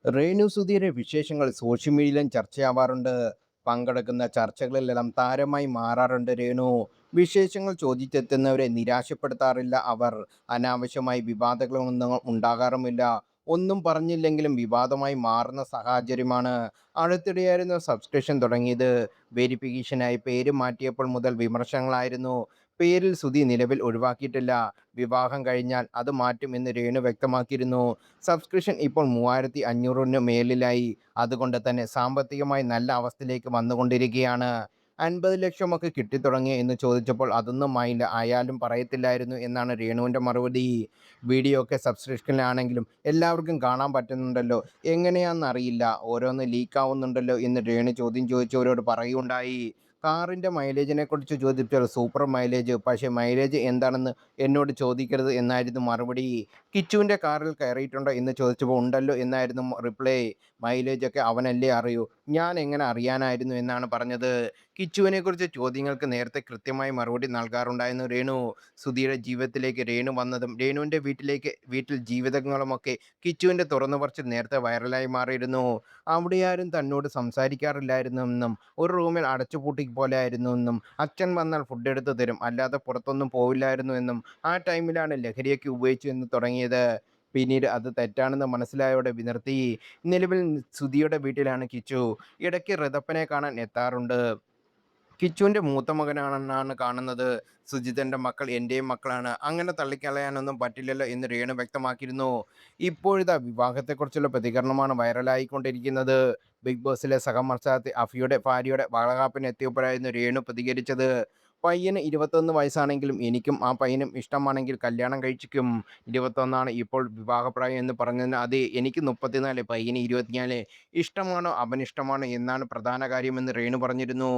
രേണു സുധീരെ വിശേഷങ്ങൾ സോഷ്യൽ മീഡിയയിലും ചർച്ചയാവാറുണ്ട്. പങ്കെടുക്കുന്ന ചർച്ചകളിലെല്ലാം താരമായി മാറാറുണ്ട് രേണു. വിശേഷങ്ങൾ ചോദിച്ചെത്തുന്നവരെ നിരാശപ്പെടുത്താറില്ല അവർ. അനാവശ്യമായി വിവാദങ്ങളൊന്നും ഉണ്ടാകാറുമില്ല. ഒന്നും പറഞ്ഞില്ലെങ്കിലും വിവാദമായി മാറുന്ന സാഹചര്യമാണ്. അടുത്തിടെയായിരുന്നു സബ്സ്ക്രിപ്ഷൻ തുടങ്ങിയത്. വെരിഫിക്കേഷനായി പേര് മാറ്റിയപ്പോൾ മുതൽ വിമർശനങ്ങളായിരുന്നു. പേരിൽ സുധി നിലവിൽ ഒഴിവാക്കിയിട്ടില്ല. വിവാഹം കഴിഞ്ഞാൽ അത് മാറ്റും എന്ന് രേണു വ്യക്തമാക്കിയിരുന്നു. സബ്സ്ക്രിപ്ഷൻ ഇപ്പോൾ 3500-ന് മേലിലായി. അതുകൊണ്ട് തന്നെ സാമ്പത്തികമായി നല്ല അവസ്ഥയിലേക്ക് വന്നുകൊണ്ടിരിക്കുകയാണ്. 50 ലക്ഷമൊക്കെ കിട്ടിത്തുടങ്ങിയോ എന്ന് ചോദിച്ചപ്പോൾ അതൊന്നും ആയാലും പറയത്തില്ലായിരുന്നു എന്നാണ് രേണുവിൻ്റെ മറുപടി. വീഡിയോ ഒക്കെ സബ്സ്ക്രിപ്ഷനിലാണെങ്കിലും എല്ലാവർക്കും കാണാൻ പറ്റുന്നുണ്ടല്ലോ, എങ്ങനെയാണെന്നറിയില്ല, ഓരോന്ന് ലീക്കാവുന്നുണ്ടല്ലോ എന്ന് രേണു ചോദ്യം ചോദിച്ചവരോട് പറയുകയുണ്ടായി. കാറിൻ്റെ മൈലേജിനെക്കുറിച്ച് ചോദിച്ചാൽ സൂപ്പർ മൈലേജ്, പക്ഷേ മൈലേജ് എന്താണെന്ന് എന്നോട് ചോദിക്കരുത് എന്നായിരുന്നു മറുപടി. കിച്ചുവിൻ്റെ കാറിൽ കയറിയിട്ടുണ്ടോ എന്ന് ചോദിച്ചപ്പോൾ ഉണ്ടല്ലോ എന്നായിരുന്നു റിപ്ലൈ. മൈലേജൊക്കെ അവനല്ലേ അറിയൂ, ഞാൻ എങ്ങനെ അറിയാനായിരുന്നു എന്നാണ് പറഞ്ഞത്. കിച്ചുവിനെക്കുറിച്ച് ചോദ്യങ്ങൾക്ക് നേരത്തെ കൃത്യമായി മറുപടി നൽകാറുണ്ടായിരുന്നു രേണു. സുധിയുടെ ജീവിതത്തിലേക്ക് രേണു വന്നതും രേണുവിൻ്റെ വീട്ടിൽ ജീവിതങ്ങളുമൊക്കെ കിച്ചുവിൻ്റെ തുറന്നു പറച്ചിൽ നേരത്തെ വൈറലായി മാറിയിരുന്നു. അവിടെയാരും തന്നോട് സംസാരിക്കാറില്ലായിരുന്നെന്നും ഒരു റൂമിൽ അടച്ചുപൂട്ടി പോലെയായിരുന്നുവെന്നും അച്ഛൻ വന്നാൽ ഫുഡ് എടുത്ത് തരും, അല്ലാതെ പുറത്തൊന്നും പോവില്ലായിരുന്നു എന്നും ആ ടൈമിലാണ് ലഹരിയൊക്കെ ഉപയോഗിച്ചു എന്ന് തുടങ്ങിയത്. പിന്നീട് അത് തെറ്റാണെന്ന് മനസ്സിലായോടെ നിർത്തി. നിലവിൽ സുധിയുടെ വീട്ടിലാണ് കിച്ചു. ഇടയ്ക്ക് ഋതപ്പനെ കാണാൻ എത്താറുണ്ട്. കിച്ചുവിൻ്റെ മൂത്ത മകനാണെന്നാണ് കാണുന്നത്. സുജിതൻ്റെ മക്കൾ എൻ്റെയും മക്കളാണ്. അങ്ങനെ തള്ളിക്കളയാനൊന്നും പറ്റില്ലല്ലോ എന്ന് രേണു വ്യക്തമാക്കിയിരുന്നു. ഇപ്പോഴിതാ വിവാഹത്തെക്കുറിച്ചുള്ള പ്രതികരണമാണ് വൈറലായിക്കൊണ്ടിരിക്കുന്നത്. ബിഗ് ബോസിലെ സഹമത്സരാർത്ഥി അഫിയുടെ ഭാര്യയുടെ വളകാപ്പിന് എത്തിയപ്പോഴായിരുന്നു രേണു പ്രതികരിച്ചത്. പയ്യന് 21 വയസ്സാണെങ്കിലും എനിക്കും ആ പയ്യനും ഇഷ്ടമാണെങ്കിൽ കല്യാണം കഴിച്ചിക്കും. 21 ഇപ്പോൾ വിവാഹപ്രായം എന്ന് പറഞ്ഞതിന് അതെ, എനിക്ക് 34, പയ്യന് 24. ഇഷ്ടമാണോ അപനിഷ്ടമാണോ എന്നാണ് പ്രധാന കാര്യമെന്ന് രേണു പറഞ്ഞിരുന്നു.